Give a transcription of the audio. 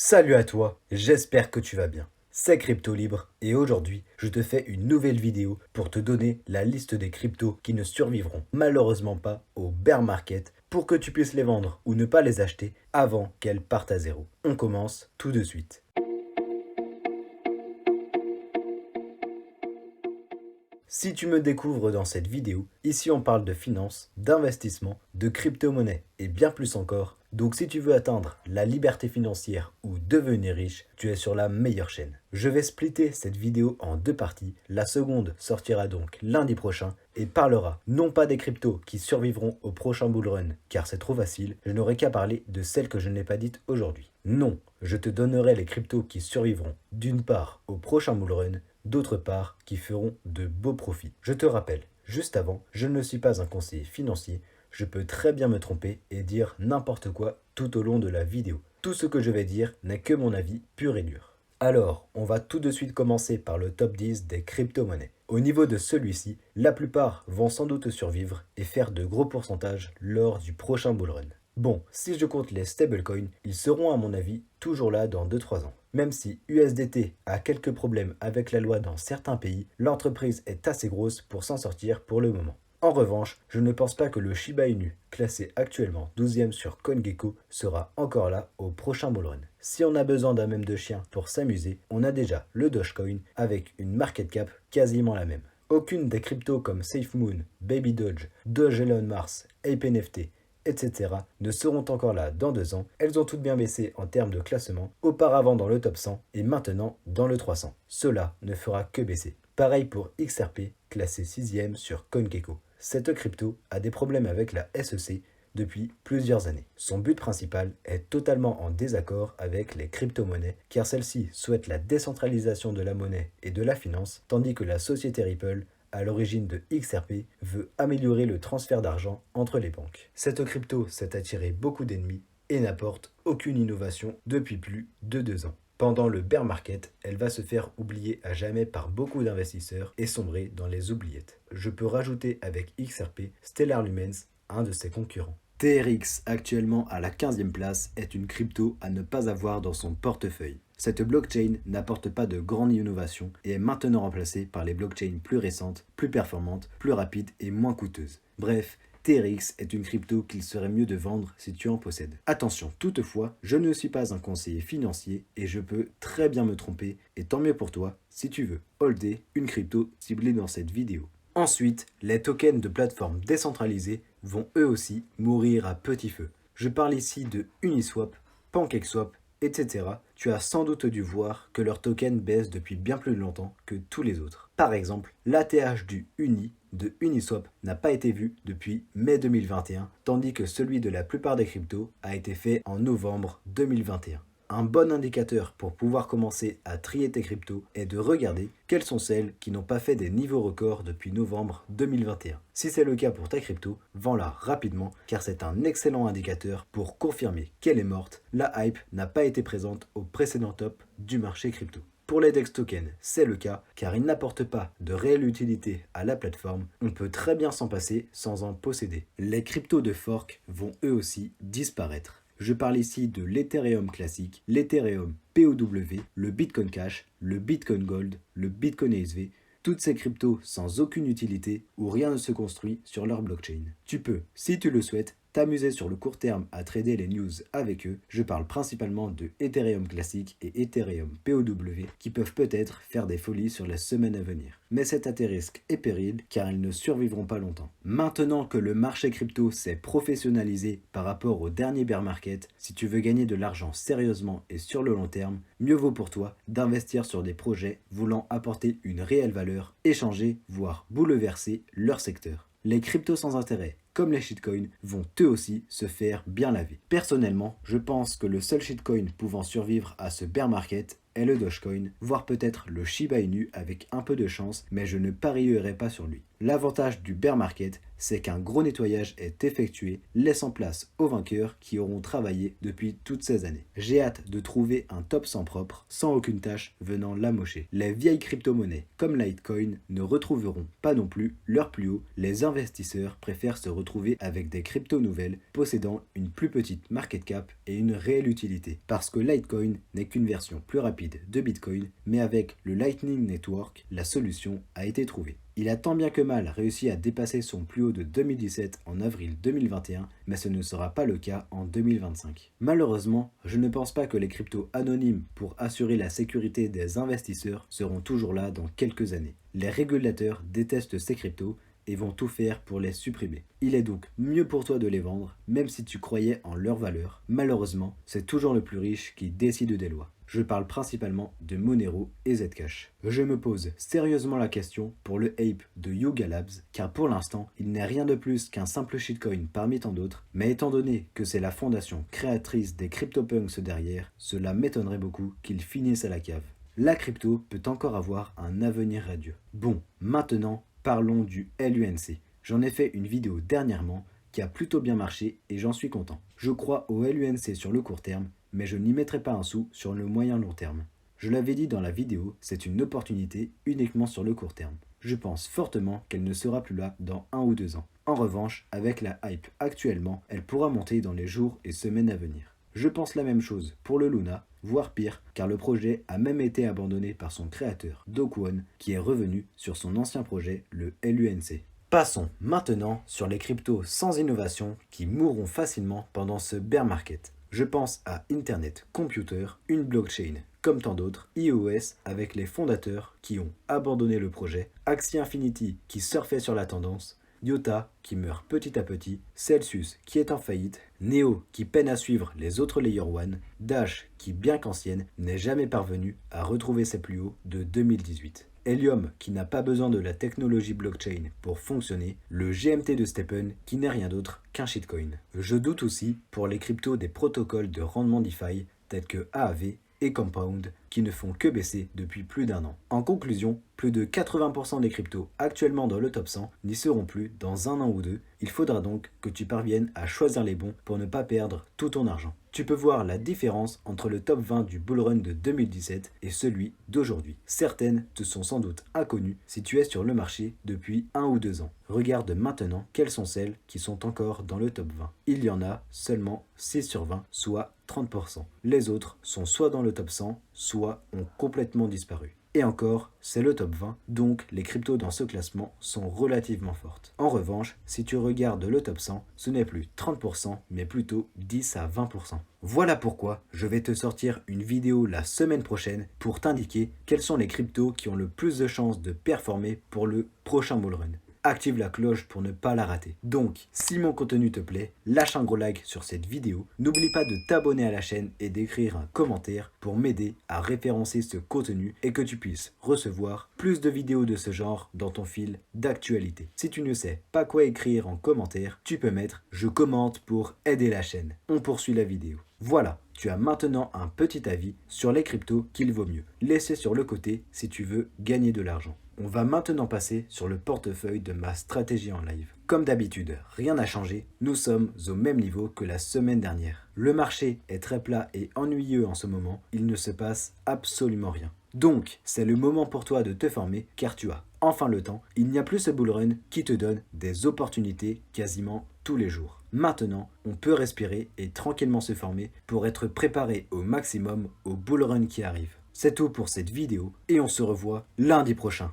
Salut à toi, j'espère que tu vas bien. C'est Crypto Libre et aujourd'hui, je te fais une nouvelle vidéo pour te donner la liste des cryptos qui ne survivront malheureusement pas au bear market pour que tu puisses les vendre ou ne pas les acheter avant qu'elles partent à zéro. On commence tout de suite. Si tu me découvres dans cette vidéo, ici on parle de finance, d'investissement, de crypto-monnaie et bien plus encore. Donc si tu veux atteindre la liberté financière ou devenir riche, tu es sur la meilleure chaîne. Je vais splitter cette vidéo en deux parties. La seconde sortira donc lundi prochain et parlera non pas des cryptos qui survivront au prochain bull run, car c'est trop facile, je n'aurai qu'à parler de celles que je n'ai pas dites aujourd'hui. Non, je te donnerai les cryptos qui survivront d'une part au prochain bull run, d'autre part qui feront de beaux profits. Je te rappelle, juste avant, je ne suis pas un conseiller financier, je peux très bien me tromper et dire n'importe quoi tout au long de la vidéo. Tout ce que je vais dire n'est que mon avis pur et dur. Alors, on va tout de suite commencer par le top 10 des crypto-monnaies. Au niveau de celui-ci, la plupart vont sans doute survivre et faire de gros pourcentages lors du prochain bull run. Bon, si je compte les stablecoins, ils seront à mon avis toujours là dans 2-3 ans. Même si USDT a quelques problèmes avec la loi dans certains pays, l'entreprise est assez grosse pour s'en sortir pour le moment. En revanche, je ne pense pas que le Shiba Inu, classé actuellement 12e sur CoinGecko, sera encore là au prochain bull run. Si on a besoin d'un mème de chien pour s'amuser, on a déjà le Dogecoin avec une market cap quasiment la même. Aucune des cryptos comme SafeMoon, Baby Doge, Doge Elon Mars, Ape NFT, etc. ne seront encore là dans 2 ans. Elles ont toutes bien baissé en termes de classement, auparavant dans le top 100 et maintenant dans le 300. Cela ne fera que baisser. Pareil pour XRP, classé 6e sur CoinGecko. Cette crypto a des problèmes avec la SEC depuis plusieurs années. Son but principal est totalement en désaccord avec les crypto-monnaies car celle-ci souhaite la décentralisation de la monnaie et de la finance, tandis que la société Ripple, à l'origine de XRP, veut améliorer le transfert d'argent entre les banques. Cette crypto s'est attiré beaucoup d'ennemis et n'apporte aucune innovation depuis plus de 2 ans. Pendant le bear market, elle va se faire oublier à jamais par beaucoup d'investisseurs et sombrer dans les oubliettes. Je peux rajouter avec XRP Stellar Lumens, un de ses concurrents. TRX, actuellement à la 15e place, est une crypto à ne pas avoir dans son portefeuille. Cette blockchain n'apporte pas de grandes innovations et est maintenant remplacée par les blockchains plus récentes, plus performantes, plus rapides et moins coûteuses. Bref, TRX est une crypto qu'il serait mieux de vendre si tu en possèdes. Attention, toutefois, je ne suis pas un conseiller financier et je peux très bien me tromper et tant mieux pour toi si tu veux holder une crypto ciblée dans cette vidéo. Ensuite, les tokens de plateformes décentralisées vont eux aussi mourir à petit feu. Je parle ici de Uniswap, PancakeSwap, etc. Tu as sans doute dû voir que leurs tokens baissent depuis bien plus longtemps que tous les autres. Par exemple, l'ATH du Uni de Uniswap n'a pas été vu depuis mai 2021, tandis que celui de la plupart des cryptos a été fait en novembre 2021. Un bon indicateur pour pouvoir commencer à trier tes cryptos est de regarder quelles sont celles qui n'ont pas fait des niveaux records depuis novembre 2021. Si c'est le cas pour ta crypto, vends-la rapidement car c'est un excellent indicateur pour confirmer qu'elle est morte. La hype n'a pas été présente au précédent top du marché crypto. Pour les DEX tokens, c'est le cas car ils n'apportent pas de réelle utilité à la plateforme. On peut très bien s'en passer sans en posséder. Les cryptos de fork vont eux aussi disparaître. Je parle ici de l'Ethereum classique, l'Ethereum POW, le Bitcoin Cash, le Bitcoin Gold, le Bitcoin ASV, toutes ces cryptos sans aucune utilité où rien ne se construit sur leur blockchain. Tu peux, si tu le souhaites, t'amuser sur le court terme à trader les news avec eux. Je parle principalement de Ethereum classique et Ethereum POW qui peuvent peut-être faire des folies sur les semaines à venir. Mais c'est à tes risques et périls car ils ne survivront pas longtemps. Maintenant que le marché crypto s'est professionnalisé par rapport au dernier bear market, si tu veux gagner de l'argent sérieusement et sur le long terme, mieux vaut pour toi d'investir sur des projets voulant apporter une réelle valeur, échanger, voire bouleverser leur secteur. Les cryptos sans intérêt, comme les shitcoins, vont eux aussi se faire bien laver. Personnellement, je pense que le seul shitcoin pouvant survivre à ce bear market est le Dogecoin, voire peut-être le Shiba Inu avec un peu de chance, mais je ne parierai pas sur lui. L'avantage du bear market, c'est qu'un gros nettoyage est effectué, laissant place aux vainqueurs qui auront travaillé depuis toutes ces années. J'ai hâte de trouver un top 100 propre, sans aucune tâche venant l'amocher. Les vieilles crypto-monnaies comme Litecoin ne retrouveront pas non plus leur plus haut. Les investisseurs préfèrent se retrouver avec des cryptos nouvelles possédant une plus petite market cap et une réelle utilité. Parce que Litecoin n'est qu'une version plus rapide de Bitcoin, mais avec le Lightning Network, la solution a été trouvée. Il a tant bien que mal réussi à dépasser son plus haut de 2017 en avril 2021, mais ce ne sera pas le cas en 2025. Malheureusement, je ne pense pas que les cryptos anonymes pour assurer la sécurité des investisseurs seront toujours là dans quelques années. Les régulateurs détestent ces cryptos et vont tout faire pour les supprimer. Il est donc mieux pour toi de les vendre, même si tu croyais en leur valeur. Malheureusement, c'est toujours le plus riche qui décide des lois. Je parle principalement de Monero et Zcash. Je me pose sérieusement la question pour le ape de Yuga Labs, car pour l'instant, il n'est rien de plus qu'un simple shitcoin parmi tant d'autres, mais étant donné que c'est la fondation créatrice des CryptoPunks derrière, cela m'étonnerait beaucoup qu'il finisse à la cave. La crypto peut encore avoir un avenir radieux. Bon, maintenant, parlons du LUNC. J'en ai fait une vidéo dernièrement qui a plutôt bien marché et j'en suis content. Je crois au LUNC sur le court terme, mais je n'y mettrai pas un sou sur le moyen long terme. Je l'avais dit dans la vidéo, c'est une opportunité uniquement sur le court terme. Je pense fortement qu'elle ne sera plus là dans 1 ou 2 ans. En revanche, avec la hype actuellement, elle pourra monter dans les jours et semaines à venir. Je pense la même chose pour le Luna, voire pire, car le projet a même été abandonné par son créateur, Do Kwon, qui est revenu sur son ancien projet, le LUNC. Passons maintenant sur les cryptos sans innovation qui mourront facilement pendant ce bear market. Je pense à Internet Computer, une blockchain comme tant d'autres, iOS avec les fondateurs qui ont abandonné le projet, Axie Infinity qui surfait sur la tendance, IOTA qui meurt petit à petit, Celsius qui est en faillite, Neo qui peine à suivre les autres Layer 1, Dash qui bien qu'ancienne n'est jamais parvenue à retrouver ses plus hauts de 2018. Helium qui n'a pas besoin de la technologie blockchain pour fonctionner, le GMT de Stephen qui n'est rien d'autre qu'un shitcoin. Je doute aussi pour les cryptos des protocoles de rendement DeFi tels que AAV et Compound qui ne font que baisser depuis plus d'1 an. En conclusion, plus de 80% des cryptos actuellement dans le top 100 n'y seront plus dans 1 an ou 2. Il faudra donc que tu parviennes à choisir les bons pour ne pas perdre tout ton argent. Tu peux voir la différence entre le top 20 du bullrun de 2017 et celui d'aujourd'hui. Certaines te sont sans doute inconnues si tu es sur le marché depuis 1 ou 2 ans. Regarde maintenant quelles sont celles qui sont encore dans le top 20. Il y en a seulement 6 sur 20, soit 30%. Les autres sont soit dans le top 100, soit ont complètement disparu. Et encore, c'est le top 20, donc les cryptos dans ce classement sont relativement fortes. En revanche, si tu regardes le top 100, ce n'est plus 30%, mais plutôt 10 à 20%. Voilà pourquoi je vais te sortir une vidéo la semaine prochaine pour t'indiquer quels sont les cryptos qui ont le plus de chances de performer pour le prochain bullrun. Active la cloche pour ne pas la rater. Donc, si mon contenu te plaît, lâche un gros like sur cette vidéo. N'oublie pas de t'abonner à la chaîne et d'écrire un commentaire pour m'aider à référencer ce contenu et que tu puisses recevoir plus de vidéos de ce genre dans ton fil d'actualité. Si tu ne sais pas quoi écrire en commentaire, tu peux mettre « Je commente pour aider la chaîne ». On poursuit la vidéo. Voilà, tu as maintenant un petit avis sur les cryptos qu'il vaut mieux laisser sur le côté si tu veux gagner de l'argent. On va maintenant passer sur le portefeuille de ma stratégie en live. Comme d'habitude, rien n'a changé, nous sommes au même niveau que la semaine dernière. Le marché est très plat et ennuyeux en ce moment, il ne se passe absolument rien. Donc, c'est le moment pour toi de te former car tu as enfin le temps. Il n'y a plus ce bullrun qui te donne des opportunités quasiment tous les jours. Maintenant, on peut respirer et tranquillement se former pour être préparé au maximum au bullrun qui arrive. C'est tout pour cette vidéo et on se revoit lundi prochain.